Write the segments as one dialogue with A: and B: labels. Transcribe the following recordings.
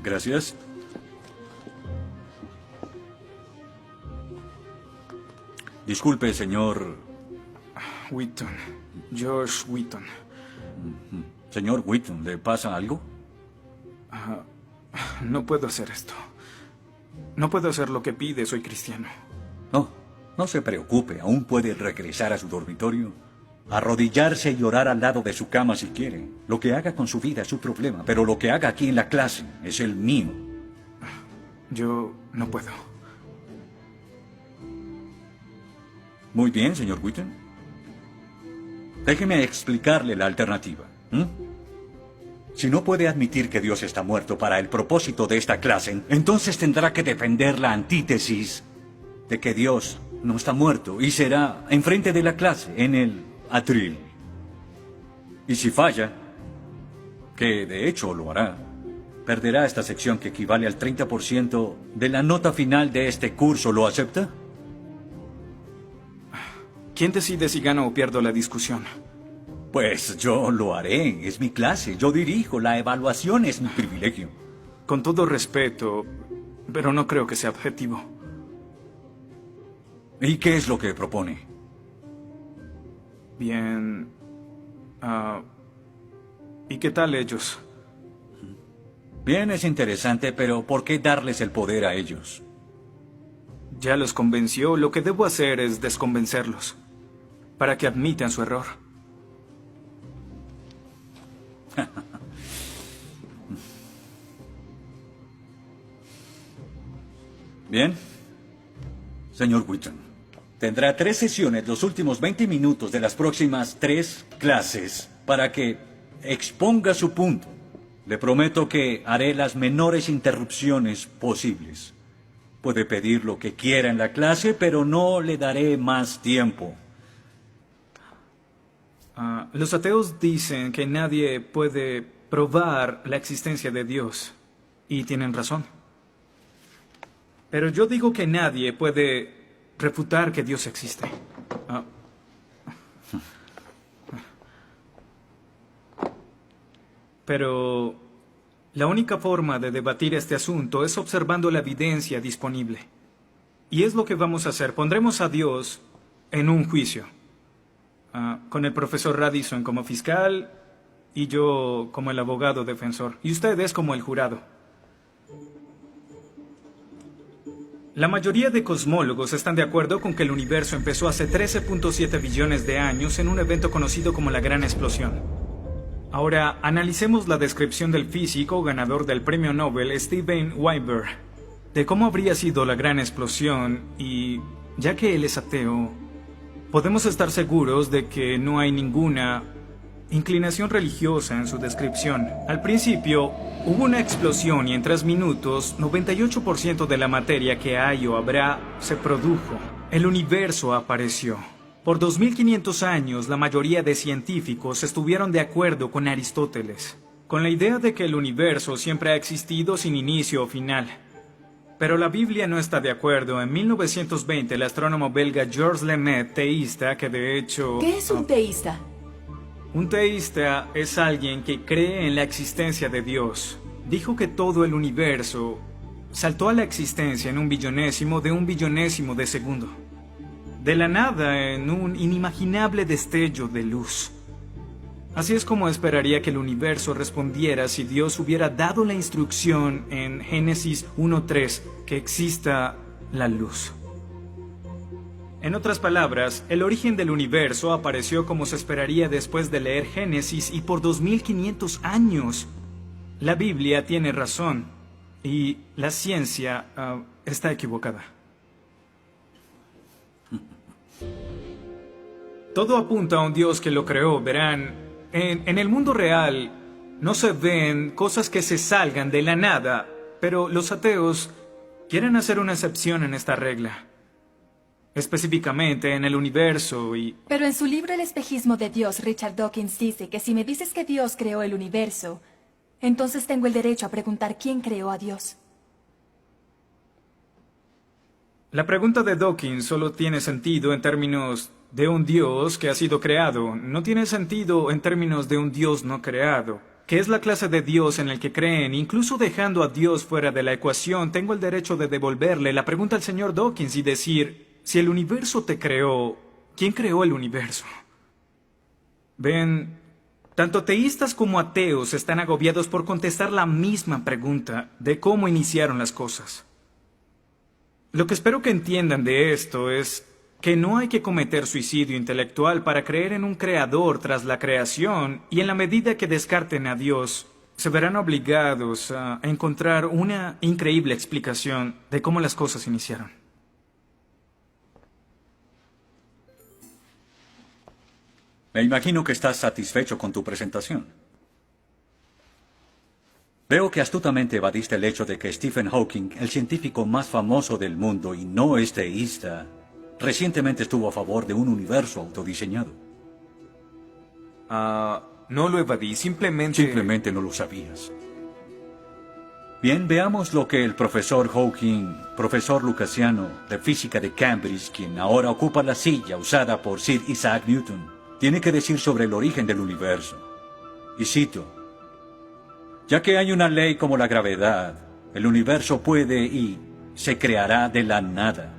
A: Gracias. Disculpe, señor...
B: Wheaton. George Wheaton.
A: Señor Wheaton, ¿le pasa algo?
B: No puedo hacer esto. No puedo hacer lo que pide, soy cristiano.
A: No, no se preocupe, aún puede regresar a su dormitorio, arrodillarse y orar al lado de su cama si quiere. Lo que haga con su vida es su problema, pero lo que haga aquí en la clase es el mío.
B: Yo no puedo.
A: Muy bien, señor Wheaton. Déjeme explicarle la alternativa. Si no puede admitir que Dios está muerto para el propósito de esta clase, entonces tendrá que defender la antítesis de que Dios no está muerto y será enfrente de la clase, en el atril. Y si falla, que de hecho lo hará, perderá esta sección que equivale al 30% de la nota final de este curso. ¿Lo acepta?
B: ¿Quién decide si gano o pierdo la discusión?
A: Pues yo lo haré. Es mi clase. Yo dirijo. La evaluación es mi privilegio.
B: Con todo respeto, pero no creo que sea objetivo.
A: ¿Y qué es lo que propone?
B: Bien... ¿y qué tal ellos?
A: Bien, es interesante, pero ¿por qué darles el poder a ellos?
B: Ya los convenció. Lo que debo hacer es desconvencerlos, para que admitan su error.
A: Bien. Señor Wheaton, tendrá 3 sesiones los últimos 20 minutos de las próximas 3 clases para que exponga su punto. Le prometo que haré las menores interrupciones posibles. Puede pedir lo que quiera en la clase, pero no le daré más tiempo.
B: Los ateos dicen que nadie puede probar la existencia de Dios. Y tienen razón. Pero yo digo que nadie puede refutar que Dios existe. Pero la única forma de debatir este asunto es observando la evidencia disponible. Y es lo que vamos a hacer. Pondremos a Dios en un juicio. Con el profesor Radisson como fiscal y yo como el abogado defensor. Y ustedes como el jurado. La mayoría de cosmólogos están de acuerdo con que el universo empezó hace 13.7 billones de años en un evento conocido como la Gran Explosión. Ahora, analicemos la descripción del físico ganador del premio Nobel Steven Weinberg de cómo habría sido la Gran Explosión y, ya que él es ateo, podemos estar seguros de que no hay ninguna inclinación religiosa en su descripción. Al principio, hubo una explosión y en 3 minutos, 98% de la materia que hay o habrá se produjo. El universo apareció. Por 2500 años, la mayoría de científicos estuvieron de acuerdo con Aristóteles, con la idea de que el universo siempre ha existido sin inicio o final. Pero la Biblia no está de acuerdo. En 1920, el astrónomo belga Georges Lemaitre, teísta, que de hecho...
C: ¿Qué es un teísta?
B: Un teísta es alguien que cree en la existencia de Dios. Dijo que todo el universo saltó a la existencia en 1/1000 de 1/1000 de segundo. De la nada, en un inimaginable destello de luz. Así es como esperaría que el universo respondiera si Dios hubiera dado la instrucción en Génesis 1:3 que exista la luz. En otras palabras, el origen del universo apareció como se esperaría después de leer Génesis y por 2500 años. La Biblia tiene razón y la ciencia está equivocada. Todo apunta a un Dios que lo creó, verán. En el mundo real no se ven cosas que se salgan de la nada, pero los ateos quieren hacer una excepción en esta regla. Específicamente en el universo y...
C: Pero en su libro El espejismo de Dios, Richard Dawkins dice que si me dices que Dios creó el universo, entonces tengo el derecho a preguntar quién creó a Dios.
B: La pregunta de Dawkins solo tiene sentido en términos de un Dios que ha sido creado. No tiene sentido en términos de un Dios no creado. que es la clase de Dios en el que creen, incluso dejando a Dios fuera de la ecuación, tengo el derecho de devolverle la pregunta al señor Dawkins y decir, si el universo te creó, ¿quién creó el universo? Ven, tanto teístas como ateos están agobiados por contestar la misma pregunta de cómo iniciaron las cosas. Lo que espero que entiendan de esto es que no hay que cometer suicidio intelectual para creer en un creador tras la creación, y en la medida que descarten a Dios, se verán obligados a encontrar una increíble explicación de cómo las cosas iniciaron.
A: Me imagino que estás satisfecho con tu presentación. Veo que astutamente evadiste el hecho de que Stephen Hawking, el científico más famoso del mundo y no es teísta, recientemente estuvo a favor de un universo autodiseñado.
B: No lo evadí,
A: Simplemente no lo sabías. Bien, veamos lo que el profesor Hawking, profesor lucasiano de física de Cambridge, quien ahora ocupa la silla usada por Sir Isaac Newton, tiene que decir sobre el origen del universo. Y cito: ya que hay una ley como la gravedad, el universo puede y se creará de la nada.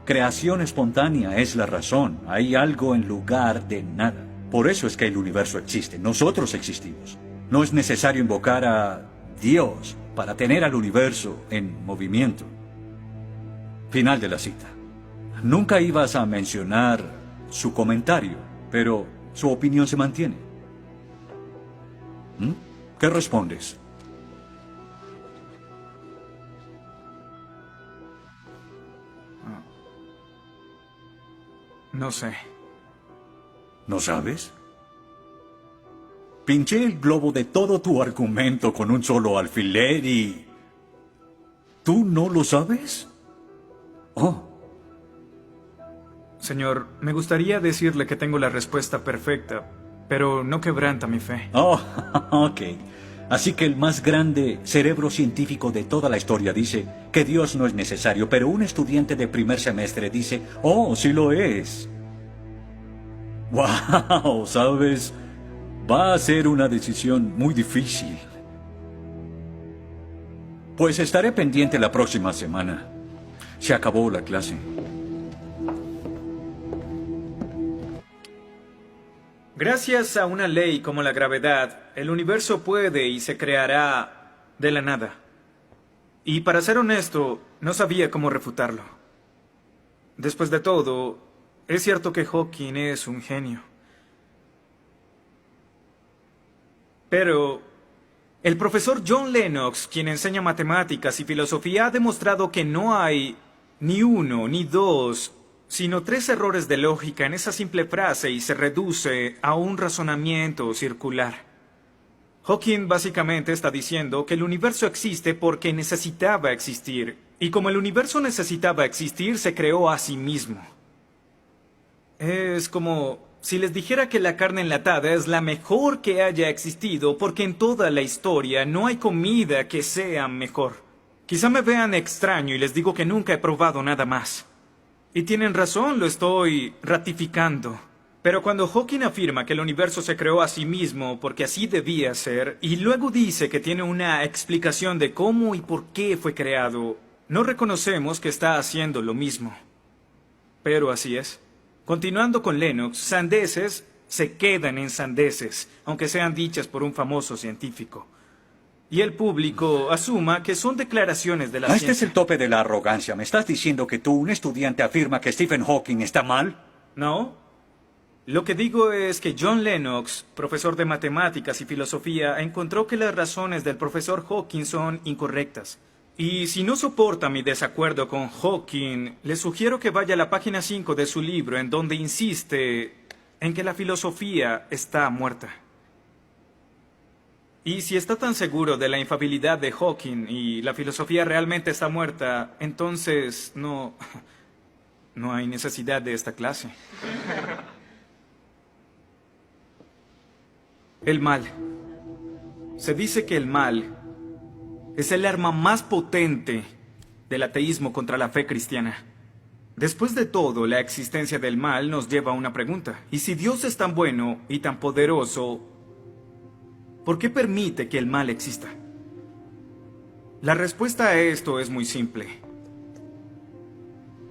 A: Creación espontánea es la razón. Hay algo en lugar de nada. Por eso es que el universo existe. Nosotros existimos. No es necesario invocar a Dios para tener al universo en movimiento. Final de la cita. Nunca ibas a mencionar su comentario, pero su opinión se mantiene. ¿Qué respondes?
B: No sé.
A: ¿No sabes? Pinché el globo de todo tu argumento con un solo alfiler y... ¿tú no lo sabes? Oh.
B: Señor, me gustaría decirle que tengo la respuesta perfecta, pero no quebranta mi fe.
A: Oh, ok. Así que el más grande cerebro científico de toda la historia dice que Dios no es necesario, pero un estudiante de primer semestre dice, oh, sí lo es. Wow, ¿sabes? Va a ser una decisión muy difícil. Pues estaré pendiente la próxima semana. Se acabó la clase.
B: Gracias a una ley como la gravedad, el universo puede y se creará de la nada. Y para ser honesto, no sabía cómo refutarlo. Después de todo, es cierto que Hawking es un genio. Pero el profesor John Lennox, quien enseña matemáticas y filosofía, ha demostrado que no hay ni uno ni dos, sino 3 errores de lógica en esa simple frase y se reduce a un razonamiento circular. Hawking básicamente está diciendo que el universo existe porque necesitaba existir, y como el universo necesitaba existir, se creó a sí mismo. Es como si les dijera que la carne enlatada es la mejor que haya existido porque en toda la historia no hay comida que sea mejor. Quizá me vean extraño y les digo que nunca he probado nada más. Y tienen razón, lo estoy ratificando. Pero cuando Hawking afirma que el universo se creó a sí mismo porque así debía ser, y luego dice que tiene una explicación de cómo y por qué fue creado, no reconocemos que está haciendo lo mismo. Pero así es. Continuando con Lennox, sandeces se quedan en sandeces, aunque sean dichas por un famoso científico. Y el público asuma que son declaraciones de la ciencia.
A: Este es el tope de la arrogancia. ¿Me estás diciendo que tú, un estudiante, afirma que Stephen Hawking está mal?
B: No. Lo que digo es que John Lennox, profesor de matemáticas y filosofía, encontró que las razones del profesor Hawking son incorrectas. Y si no soporta mi desacuerdo con Hawking, le sugiero que vaya a la página 5 de su libro, en donde insiste en que la filosofía está muerta. Y si está tan seguro de la infalibilidad de Hawking y la filosofía realmente está muerta, entonces no hay necesidad de esta clase. El mal. Se dice que el mal es el arma más potente del ateísmo contra la fe cristiana. Después de todo, la existencia del mal nos lleva a una pregunta. ¿Y si Dios es tan bueno y tan poderoso, ¿por qué permite que el mal exista? La respuesta a esto es muy simple.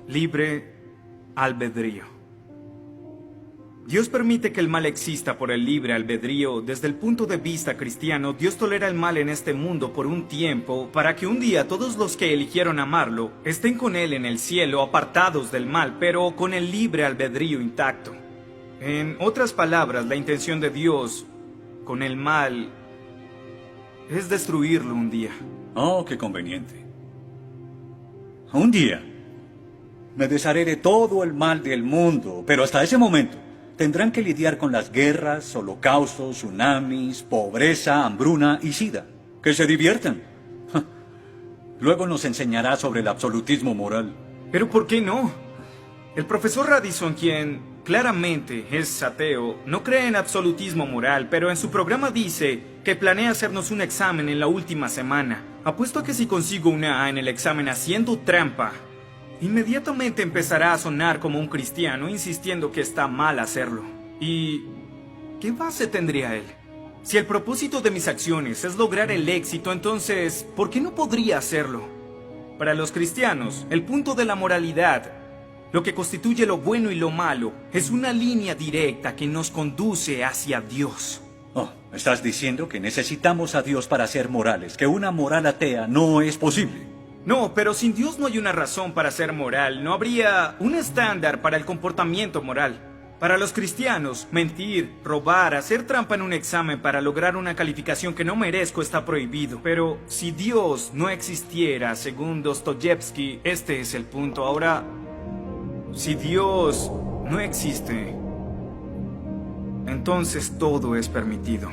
B: Libre albedrío. Dios permite que el mal exista por el libre albedrío. Desde el punto de vista cristiano, Dios tolera el mal en este mundo por un tiempo, para que un día todos los que eligieron amarlo estén con Él en el cielo, apartados del mal, pero con el libre albedrío intacto. En otras palabras, la intención de Dios con el mal es destruirlo un día.
A: Oh, qué conveniente. Un día me desharé de todo el mal del mundo, pero hasta ese momento tendrán que lidiar con las guerras, holocaustos, tsunamis, pobreza, hambruna y sida. Que se diviertan. Luego nos enseñará sobre el absolutismo moral.
B: ¿Pero por qué no? El profesor Radisson, quien claramente es ateo, no cree en absolutismo moral, pero en su programa dice que planea hacernos un examen en la última semana. Apuesto a que si consigo una A en el examen haciendo trampa, inmediatamente empezará a sonar como un cristiano, insistiendo que está mal hacerlo. ¿Y qué base tendría él? Si el propósito de mis acciones es lograr el éxito, entonces, ¿por qué no podría hacerlo? Para los cristianos, el punto de la moralidad, lo que constituye lo bueno y lo malo, es una línea directa que nos conduce hacia Dios.
A: Oh, estás diciendo que necesitamos a Dios para ser morales, que una moral atea no es posible.
B: No, pero sin Dios no hay una razón para ser moral, no habría un estándar para el comportamiento moral. Para los cristianos, mentir, robar, hacer trampa en un examen para lograr una calificación que no merezco está prohibido. Pero si Dios no existiera, según Dostoyevsky, este es el punto. Ahora, si Dios no existe, entonces todo es permitido.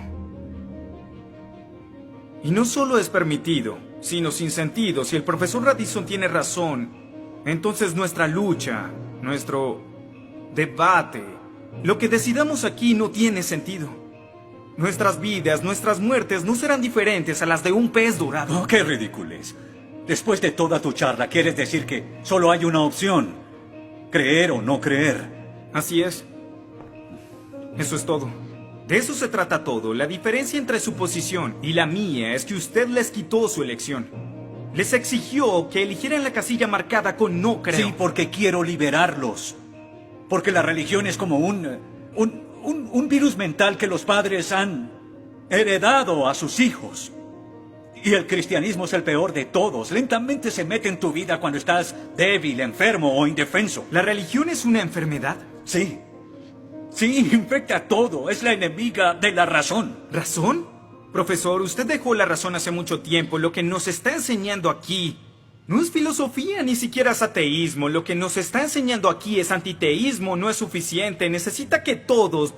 B: Y no solo es permitido, sino sin sentido. Si el profesor Radisson tiene razón, entonces nuestra lucha, nuestro debate, lo que decidamos aquí no tiene sentido. Nuestras vidas, nuestras muertes no serán diferentes a las de un pez dorado.
A: Oh, qué ridiculez. Después de toda tu charla, ¿quieres decir que solo hay una opción? Creer o no creer.
B: Así es. Eso es todo. De eso se trata todo. La diferencia entre su posición y la mía es que usted les quitó su elección. Les exigió que eligieran la casilla marcada con no creo.
A: Sí, porque quiero liberarlos. Porque la religión es como un virus mental que los padres han heredado a sus hijos. Y el cristianismo es el peor de todos. Lentamente se mete en tu vida cuando estás débil, enfermo o indefenso.
B: ¿La religión es una enfermedad?
A: Sí. Sí, infecta todo. Es la enemiga de la razón.
B: ¿Razón? Profesor, usted dejó la razón hace mucho tiempo. Lo que nos está enseñando aquí no es filosofía, ni siquiera es ateísmo. Lo que nos está enseñando aquí es antiteísmo. No es suficiente. Necesita que todos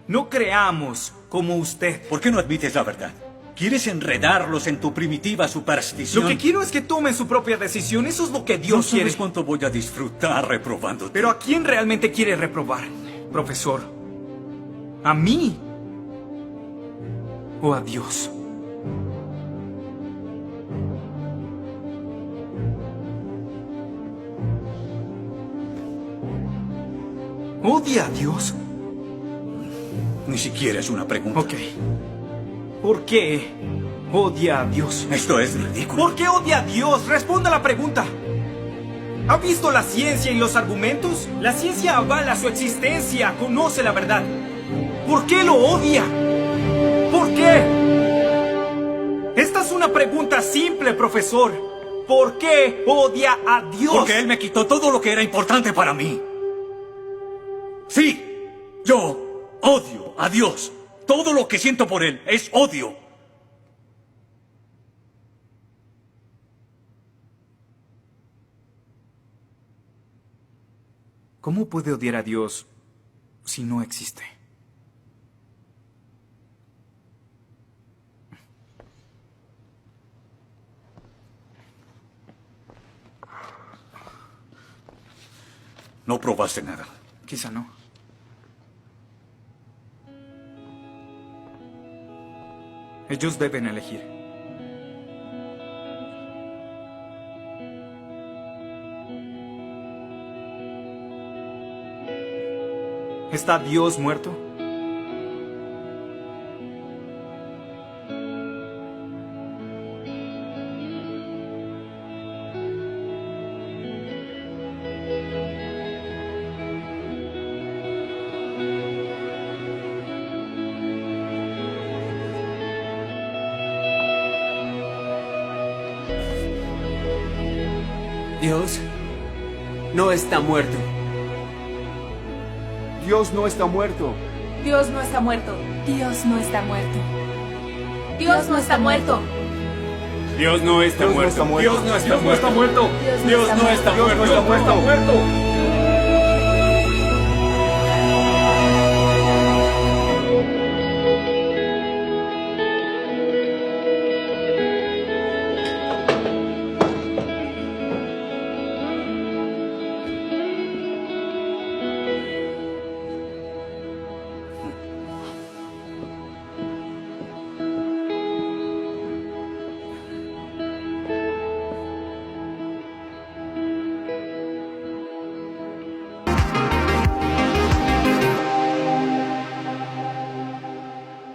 B: no creamos como usted.
A: ¿Por qué no admites la verdad? ¿Quieres enredarlos en tu primitiva superstición?
B: Lo que quiero es que tomen su propia decisión. Eso es lo que Dios
A: no sabes
B: quiere.
A: cuánto voy a disfrutar reprobándote.
B: Pero ¿a quién realmente quiere reprobar, profesor? ¿A mí? ¿O a Dios? ¿Odia a Dios?
A: Ni siquiera es una pregunta.
B: Ok. ¿Por qué odia a Dios?
A: Esto es ridículo.
B: ¿Por qué odia a Dios? Responda la pregunta. ¿Ha visto la ciencia y los argumentos? La ciencia avala su existencia, conoce la verdad. ¿Por qué lo odia? ¿Por qué? Esta es una pregunta simple, profesor. ¿Por qué odia a Dios?
A: Porque Él me quitó todo lo que era importante para mí. Sí, yo odio a Dios. Todo lo que siento por Él es odio.
B: ¿Cómo puede odiar a Dios si no existe?
A: No probaste nada.
B: Quizá no. Ellos deben elegir. ¿Está Dios muerto?
D: Dios no está muerto.
E: Dios no está muerto.
C: Dios no está muerto. Dios no está muerto. Dios no está muerto.
F: Dios no está muerto.
E: Dios no está muerto.
F: Dios no está muerto.
C: Dios no está muerto.
F: Dios no está muerto.